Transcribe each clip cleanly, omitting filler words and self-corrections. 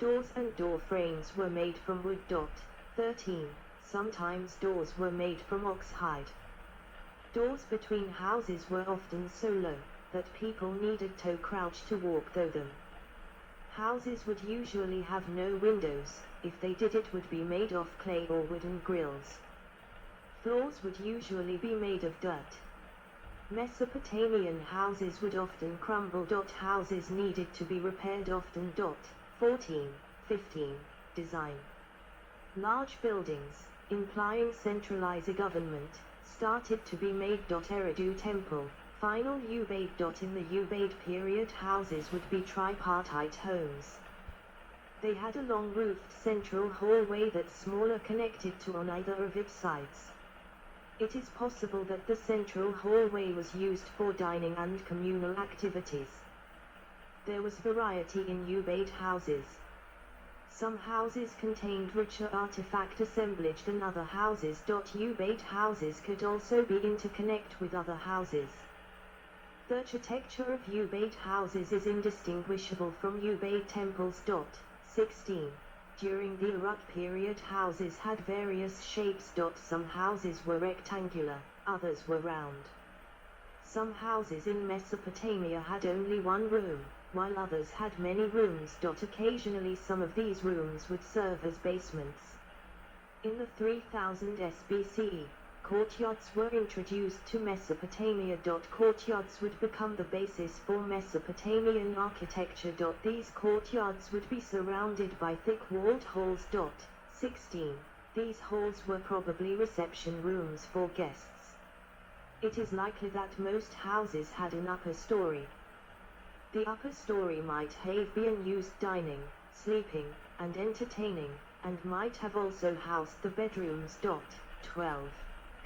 Doors and door frames were made from wood. 13. Sometimes doors were made from ox hide. Doors between houses were often so low that people needed to crouch to walk through them. Houses would usually have no windows. If they did, it would be made of clay or wooden grills. Floors would usually be made of dirt. Mesopotamian houses would often crumble. Houses needed to be repaired often. 14. 15. Design. Large buildings, implying centralized government, started to be made. Eridu Temple, final Ubaid. In the Ubaid period, houses would be tripartite homes. They had a long roofed central hallway that's smaller, connected to on either of its sides. It is possible that the central hallway was used for dining and communal activities. There was variety in Ubaid houses. Some houses contained richer artifact assemblage than other houses. Ubaid houses could also be interconnect with other houses. The architecture of Ubaid houses is indistinguishable from Ubaid temples. 16. During the Uruk period, houses had various shapes. Some houses were rectangular, others were round. Some houses in Mesopotamia had only one room, while others had many rooms. Occasionally some of these rooms would serve as basements. In the 3000 BCE, courtyards were introduced to Mesopotamia. Courtyards would become the basis for Mesopotamian architecture. These courtyards would be surrounded by thick-walled halls. 16. These halls were probably reception rooms for guests. It is likely that most houses had an upper story. The upper story might have been used dining, sleeping, and entertaining, and might have also housed the bedrooms. 12.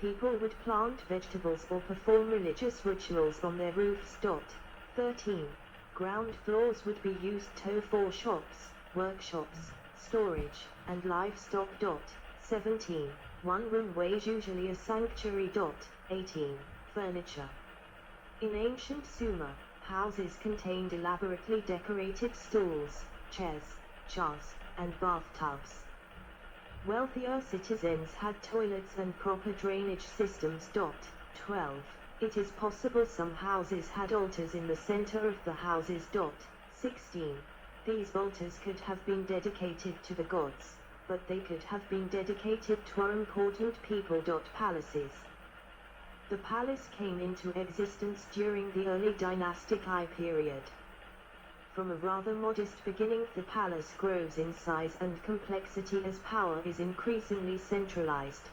People would plant vegetables or perform religious rituals on their roofs. 13. Ground floors would be used for shops, workshops, storage, and livestock. 17. One room was usually a sanctuary. 18. Furniture. In ancient Sumer, houses contained elaborately decorated stools, chairs, jars, and bathtubs. Wealthier citizens had toilets and proper drainage systems. 12. It is possible some houses had altars in the center of the houses. 16. These altars could have been dedicated to the gods, but they could have been dedicated to important people. Palaces. The palace came into existence during the early dynastic I period. From a rather modest beginning, the palace grows in size and complexity as power is increasingly centralized.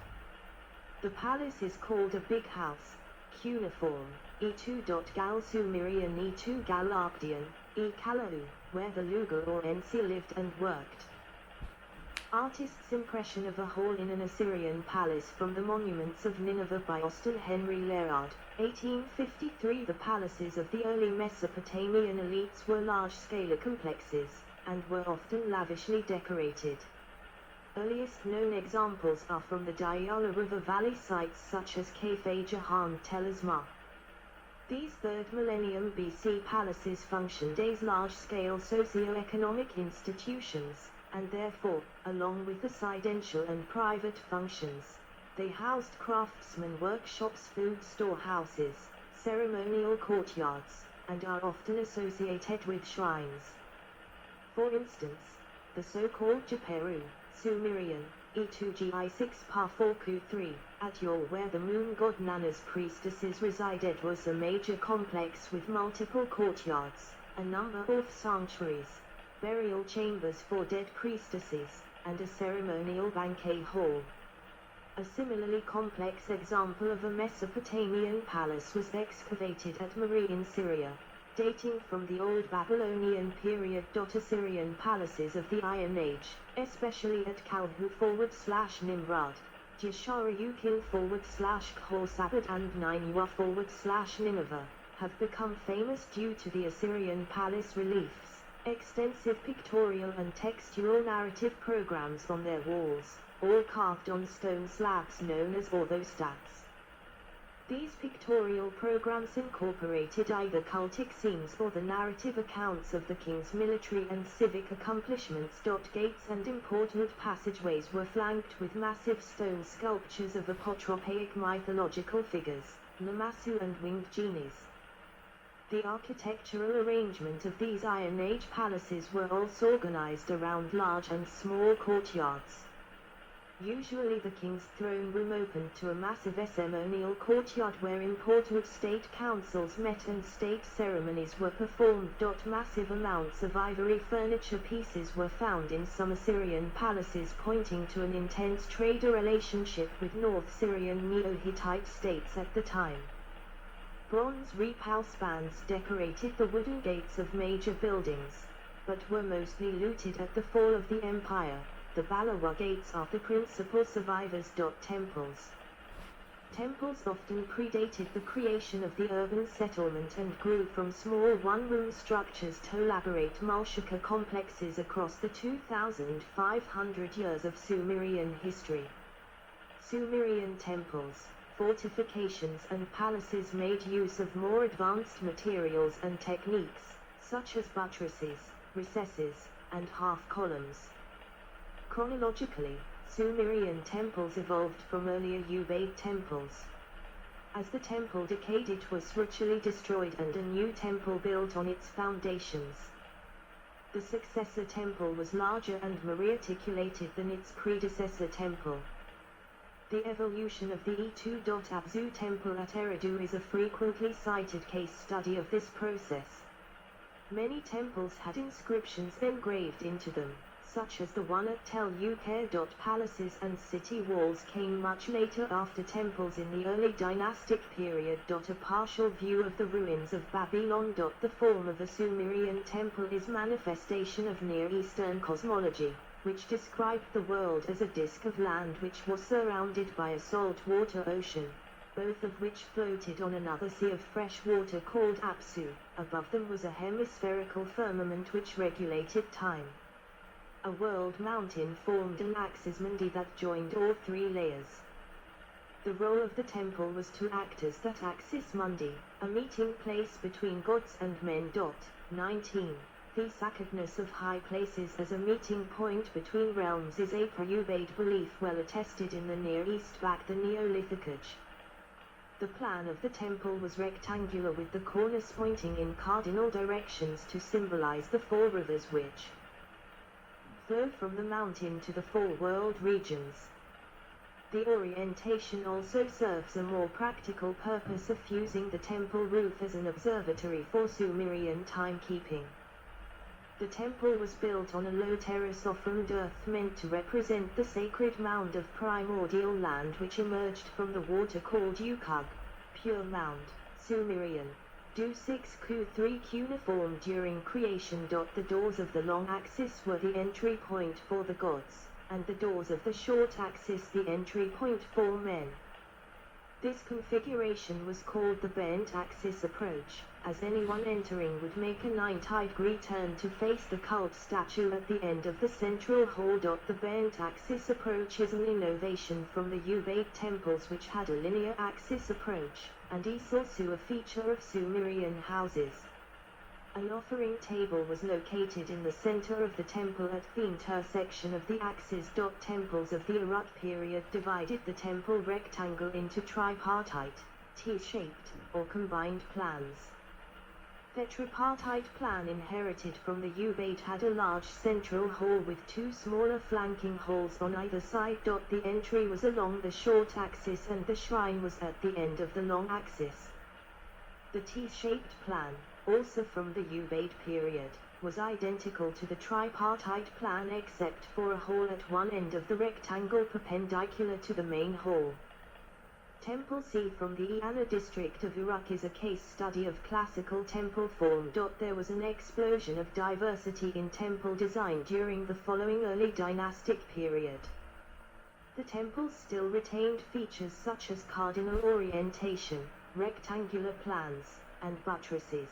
The palace is called a big house, cuneiform, E2 Gal Sumerian E2 Gal Arcadian, E Kalau, where the Luga or Ensi lived and worked. Artist's impression of a hall in an Assyrian palace from the monuments of Nineveh by Austin Henry Lerard, 1853. The palaces of the early Mesopotamian elites were large-scale complexes, and were often lavishly decorated. Earliest known examples are from the Diyala River Valley sites such as Cafe Jahan Tel Asma. These 3rd millennium BC palaces functioned as large-scale socio-economic institutions, and therefore, along with the residential and private functions, they housed craftsmen workshops, food storehouses, ceremonial courtyards, and are often associated with shrines. For instance, the so-called Japeru, Sumerian, E2Gi6 Pa4Ku3, at Yor, where the moon god Nana's priestesses resided, was a major complex with multiple courtyards, a number of sanctuaries, burial chambers for dead priestesses, and a ceremonial banquet hall. A similarly complex example of a Mesopotamian palace was excavated at Mari in Syria, dating from the Old Babylonian period. Assyrian palaces of the Iron Age, especially at Kalhu/Nimrud, Jeshara-Ukin/Khor-Sabad and Nineveh/Nineveh, have become famous due to the Assyrian palace reliefs, extensive pictorial and textual narrative programs on their walls, all carved on stone slabs known as orthostats. These pictorial programs incorporated either cultic scenes or the narrative accounts of the king's military and civic accomplishments. Gates and important passageways were flanked with massive stone sculptures of apotropaic mythological figures, Lamassu and winged genies. The architectural arrangement of these Iron Age palaces were also organized around large and small courtyards. Usually the king's throne room opened to a massive ceremonial courtyard where important state councils met and state ceremonies were performed. Massive amounts of ivory furniture pieces were found in some Assyrian palaces, pointing to an intense trade relationship with North Syrian Neo-Hittite states at the time. Bronze repulse bands decorated the wooden gates of major buildings, but were mostly looted at the fall of the empire. The Balawa gates are the principal survivors. Temples. Temples often predated the creation of the urban settlement and grew from small one-room structures to elaborate Mulshaka complexes across the 2,500 years of Sumerian history. Sumerian temples, fortifications and palaces made use of more advanced materials and techniques, such as buttresses, recesses, and half-columns. Chronologically, Sumerian temples evolved from earlier Ubaid temples. As the temple decayed, it was ritually destroyed and a new temple built on its foundations. The successor temple was larger and more reticulated than its predecessor temple. The evolution of the E2. Abzu temple at Eridu is a frequently cited case study of this process. Many temples had inscriptions engraved into them, such as the one at Tel Uqair. Palaces and city walls came much later after temples in the early dynastic period. A partial view of the ruins of Babylon. The form of a Sumerian temple is manifestation of Near Eastern cosmology, which described the world as a disk of land which was surrounded by a saltwater ocean, both of which floated on another sea of fresh water called Apsu. Above them was a hemispherical firmament which regulated time. A world mountain formed an axis mundi that joined all three layers. The role of the temple was to act as that axis mundi, a meeting place between gods and men. 19. The sacredness of high places as a meeting point between realms is a pre-Ubaid belief well attested in the Near East back the Neolithic Age. The plan of the temple was rectangular with the corners pointing in cardinal directions to symbolize the four rivers which flow from the mountain to the four world regions. The orientation also serves a more practical purpose of using the temple roof as an observatory for Sumerian timekeeping. The temple was built on a low terrace of formed earth meant to represent the sacred mound of primordial land which emerged from the water called Ukug, pure mound, Sumerian. Do 6Q3 cuneiform during creation. The doors of the long axis were the entry point for the gods, and the doors of the short axis the entry point for men. This configuration was called the bent axis approach, as anyone entering would make a 90-degree turn to face the cult statue at the end of the central hall. The bent axis approach is an innovation from the Ubaid temples which had a linear axis approach, and is also a feature of Sumerian houses. An offering table was located in the center of the temple at the intersection of the axes. Temples of the Uruk period divided the temple rectangle into tripartite, T-shaped, or combined plans. The tripartite plan inherited from the Ubaid had a large central hall with two smaller flanking halls on either side. The entry was along the short axis and the shrine was at the end of the long axis. The T-shaped plan, also from the Ubaid period, was identical to the tripartite plan except for a hall at one end of the rectangle perpendicular to the main hall. Temple C from the Iana district of Uruk is a case study of classical temple form. There was an explosion of diversity in temple design during the following early dynastic period. The temples still retained features such as cardinal orientation, rectangular plans, and buttresses.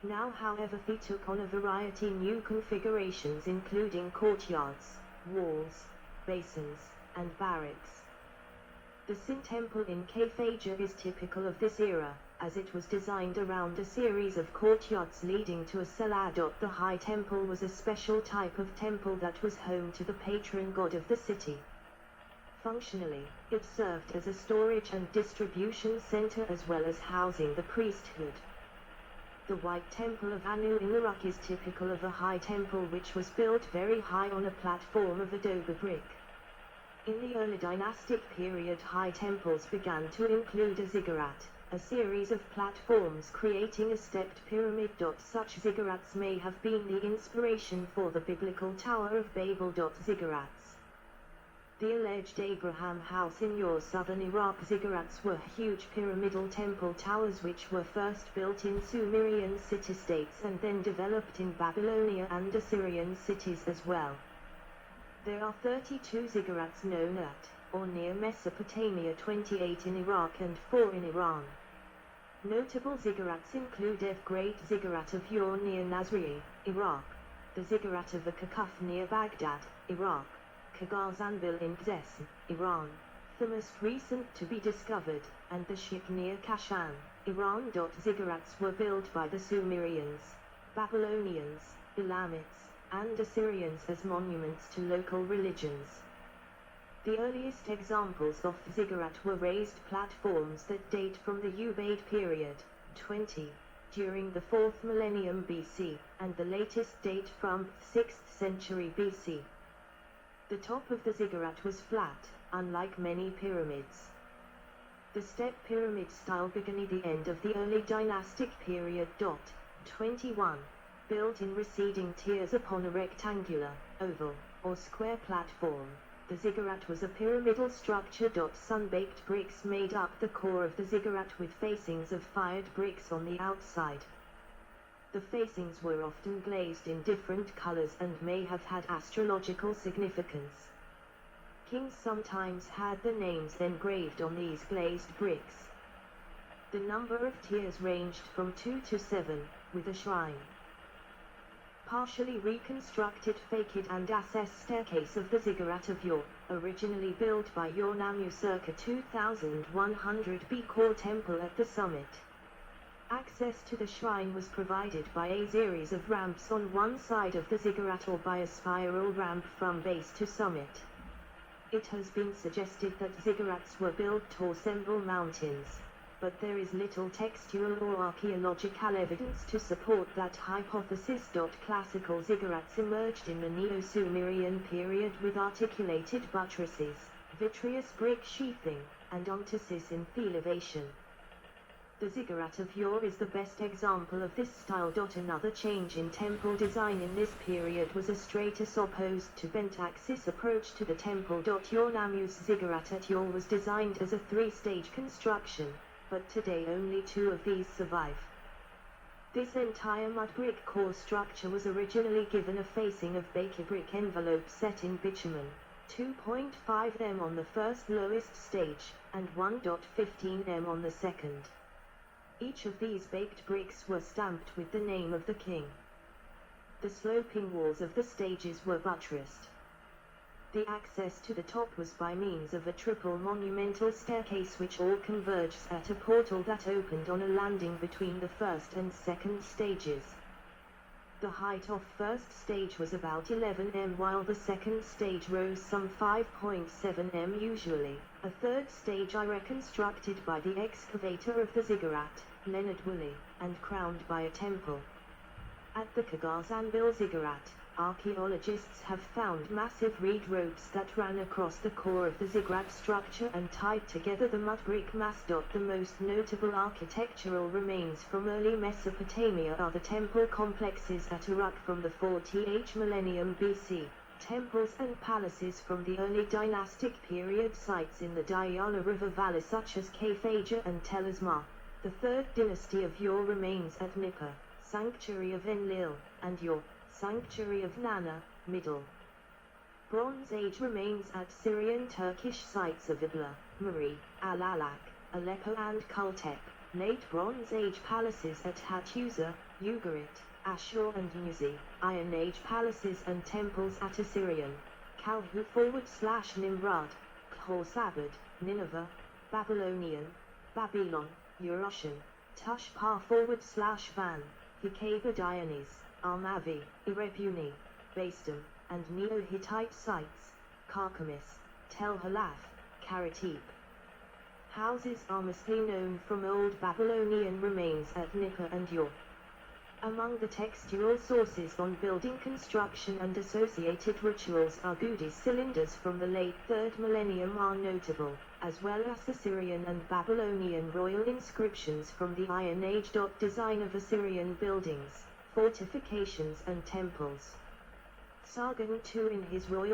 Now however they took on a variety new configurations including courtyards, walls, basins, and barracks. The Sin Temple in Kayfaja is typical of this era, as it was designed around a series of courtyards leading to a cellar. The High Temple was a special type of temple that was home to the patron god of the city. Functionally, it served as a storage and distribution center as well as housing the priesthood. The White Temple of Anu in Iraq is typical of a high temple which was built very high on a platform of adobe brick. In the early dynastic period, high temples began to include a ziggurat, a series of platforms creating a stepped pyramid. Such ziggurats may have been the inspiration for the biblical Tower of Babel. Ziggurats. The alleged Abraham House in your southern Iraq ziggurats were huge pyramidal temple towers which were first built in Sumerian city-states and then developed in Babylonia and Assyrian cities as well. There are 32 ziggurats known at, or near Mesopotamia, 28 in Iraq and 4 in Iran. Notable ziggurats include F. Great Ziggurat of Ur near Nazri, Iraq, the Ziggurat of the Kakuf near Baghdad, Iraq, Kagazanbil in Gzes, Iran, the most recent to be discovered, and the Shik near Kashan, Iran. Ziggurats were built by the Sumerians, Babylonians, Elamites, and Assyrians as monuments to local religions. The earliest examples of ziggurat were raised platforms that date from the Ubaid period, 20, during the 4th millennium BC, and the latest date from 6th century BC. The top of the ziggurat was flat, unlike many pyramids. The step pyramid style began at the end of the early dynastic period. 21. Built in receding tiers upon a rectangular, oval, or square platform, the ziggurat was a pyramidal structure. Sun-baked bricks made up the core of the ziggurat with facings of fired bricks on the outside. The facings were often glazed in different colors and may have had astrological significance. Kings sometimes had their names engraved on these glazed bricks. The number of tiers ranged from 2 to 7, with a shrine. Partially reconstructed Fakid and Assess staircase of the Ziggurat of Ur, originally built by Ur-Nammu circa 2100 B. Core temple at the summit. Access to the shrine was provided by a series of ramps on one side of the ziggurat or by a spiral ramp from base to summit. It has been suggested that ziggurats were built to resemble mountains, but there is little textual or archaeological evidence to support that hypothesis. Classical ziggurats emerged in the Neo-Sumerian period with articulated buttresses, vitreous brick sheathing, and ontices in elevation. The Ziggurat of Ur is the best example of this style. Another change in temple design in this period was a straight as opposed to bent axis approach to the temple. Ur-Nammu's ziggurat at Ur was designed as a three-stage construction, but today only two of these survive. This entire mud brick core structure was originally given a facing of baker brick envelope set in bitumen, 2.5 m on the first lowest stage, and 1.15 m on the second. Each of these baked bricks were stamped with the name of the king. The sloping walls of the stages were buttressed. The access to the top was by means of a triple monumental staircase which all converges at a portal that opened on a landing between the first and second stages. The height of first stage was about 11 m while the second stage rose some 5.7 m usually. A third stage is reconstructed by the excavator of the ziggurat, Leonard Woolley, and crowned by a temple. At the Kagazanbil ziggurat, archaeologists have found massive reed ropes that ran across the core of the ziggurat structure and tied together the mud brick mass. The most notable architectural remains from early Mesopotamia are the temple complexes at Uruk from the 40th millennium BC, temples and palaces from the early dynastic period, sites in the Diyala River Valley such as Kayfaja and Tel Asmar. The third dynasty of Ur remains at Nippur, sanctuary of Enlil, and Ur, sanctuary of Nana, Middle. Bronze Age remains at Syrian Turkish sites of Ibla, Mari, Al-Alak, Aleppo and Kultep. Late Bronze Age palaces at Hattusa, Ugarit, Ashur and Nuzi. Iron Age palaces and temples at Assyrian, Kalhu /Nimrod, Horsabad, Nineveh, Babylonian, Babylon, Eurasian, Tushpa /Van, Hikabadiones, Almavi, Irepuni, Bastum, and Neo-Hittite sites, Karkamis, Tel Halaf, Karatip. Houses are mostly known from Old Babylonian remains at Nippur and Ur. Among the textual sources on building construction and associated rituals are Gudi cylinders from the late 3rd millennium are notable, as well as Assyrian and Babylonian royal inscriptions from the Iron Age. Design of Assyrian buildings, fortifications and temples. Sargon II in his royal